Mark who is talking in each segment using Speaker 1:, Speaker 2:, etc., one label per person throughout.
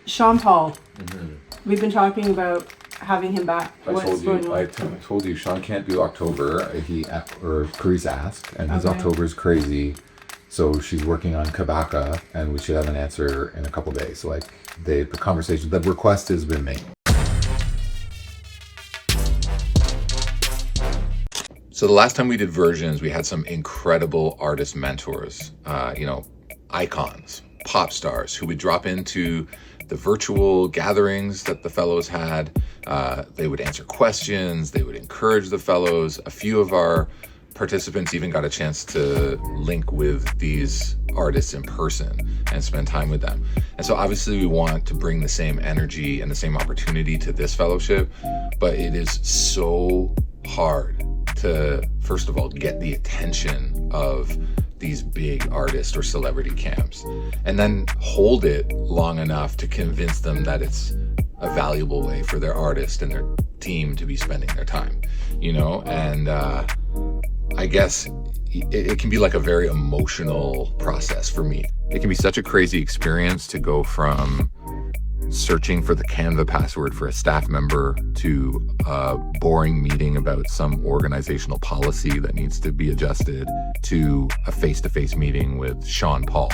Speaker 1: Sean Paul. We've been talking about having him back.
Speaker 2: I told you, Sean can't do October. Carice asked, and his October is crazy. So she's working on Kabaka, and we should have an answer in a couple days. So the conversation, the request has been made. So the last time we did versions, we had some incredible artist mentors, icons, pop stars who would drop into the virtual gatherings that the fellows had. They would answer questions, they would encourage the fellows. A few of our participants even got a chance to link with these artists in person and spend time with them. And so obviously we want to bring the same energy and the same opportunity to this fellowship, but it is so hard to, first of all, get the attention of these big artist or celebrity camps, and then hold it long enough to convince them that it's a valuable way for their artist and their team to be spending their time, and I guess it can be like a very emotional process for me. It can be such a crazy experience to go from searching for the Canva password for a staff member to a boring meeting about some organizational policy that needs to be adjusted to a face-to-face meeting with Sean Paul.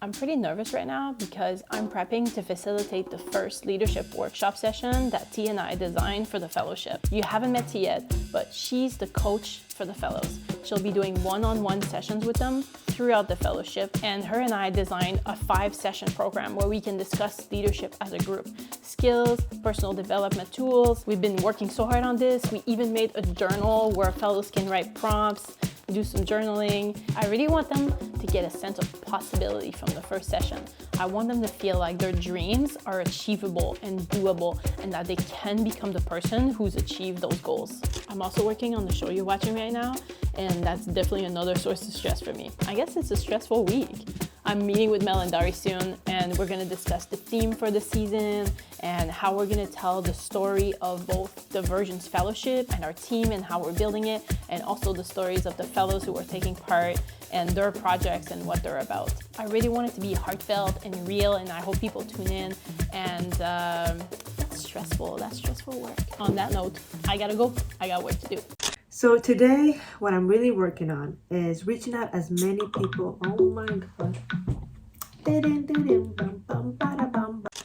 Speaker 3: I'm pretty nervous right now because I'm prepping to facilitate the first leadership workshop session that T and I designed for the fellowship. You haven't met T yet, but she's the coach for the fellows. She'll be doing one-on-one sessions with them throughout the fellowship, and her and I designed a 5-session program where we can discuss leadership as a group. Skills, personal development tools. We've been working so hard on this. We even made a journal where fellows can write prompts, do some journaling. I really want them to get a sense of possibility from the first session. I want them to feel like their dreams are achievable and doable, and that they can become the person who's achieved those goals. I'm also working on the show you're watching right now, and that's definitely another source of stress for me. I guess it's a stressful week. I'm meeting with Mel D'Ari soon, and we're gonna discuss the theme for the season and how we're gonna tell the story of both the Virgins Fellowship and our team and how we're building it, and also the stories of the fellows who are taking part and their projects and what they're about. I really want it to be heartfelt and real, and I hope people tune in. And that's stressful work. On that note, I gotta go. I got work to do.
Speaker 1: So today, what I'm really working on is reaching out as many people. Oh my God.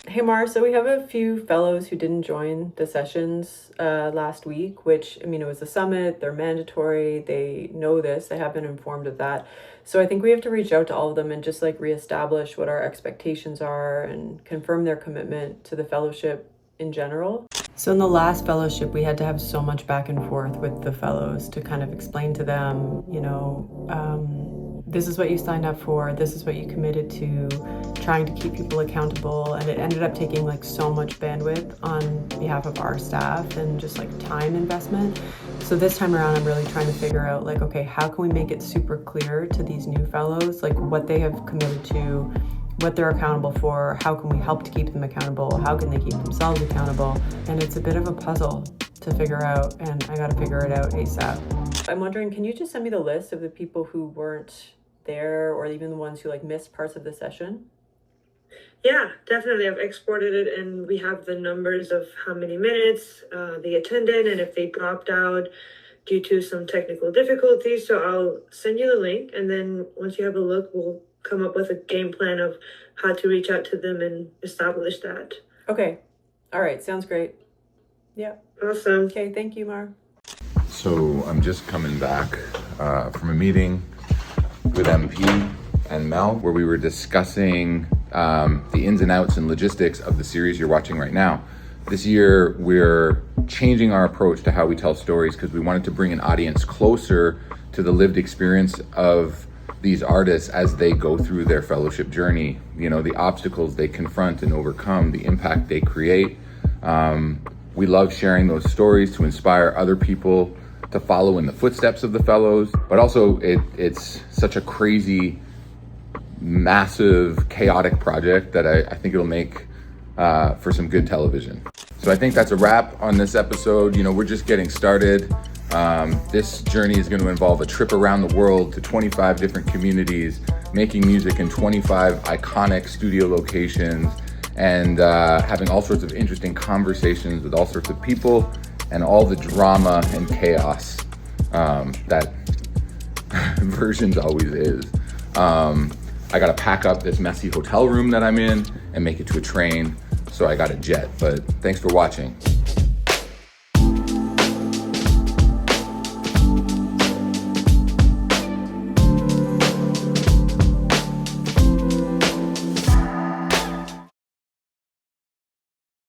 Speaker 4: Hey Mar, so we have a few fellows who didn't join the sessions last week, which, it was a summit, they're mandatory, they know this, they have been informed of that. So I think we have to reach out to all of them and just reestablish what our expectations are and confirm their commitment to the fellowship in general. So in the last fellowship, we had to have so much back and forth with the fellows to kind of explain to them, this is what you signed up for, this is what you committed to, trying to keep people accountable. And it ended up taking so much bandwidth on behalf of our staff and just time investment. So this time around, I'm really trying to figure out okay, how can we make it super clear to these new fellows, what they have committed to, what they're accountable for, how can we help to keep them accountable, how can they keep themselves accountable. And it's a bit of a puzzle to figure out, and I gotta figure it out ASAP. I'm wondering, can you just send me the list of the people who weren't there, or even the ones who missed parts of the session?
Speaker 5: Yeah, definitely. I've exported it, and we have the numbers of how many minutes they attended and if they dropped out due to some technical difficulties. So I'll send you the link, and then once you have a look, we'll come up with a game plan of how to reach out to them and establish that.
Speaker 4: Okay. All right. Sounds great. Yeah.
Speaker 5: Awesome.
Speaker 4: Okay. Thank you, Mar.
Speaker 2: So I'm just coming back from a meeting with MP and Mel where we were discussing the ins and outs and logistics of the series you're watching right now. This year, we're changing our approach to how we tell stories because we wanted to bring an audience closer to the lived experience of these artists as they go through their fellowship journey, the obstacles they confront and overcome, the impact they create. We love sharing those stories to inspire other people to follow in the footsteps of the fellows, but also it's such a crazy, massive, chaotic project that I think it'll make for some good television. So I think that's a wrap on this episode. You know, we're just getting started. This journey is going to involve a trip around the world to 25 different communities, making music in 25 iconic studio locations, and having all sorts of interesting conversations with all sorts of people, and all the drama and chaos that Versions always is. I gotta pack up this messy hotel room that I'm in and make it to a train, so I got a jet. But thanks for watching.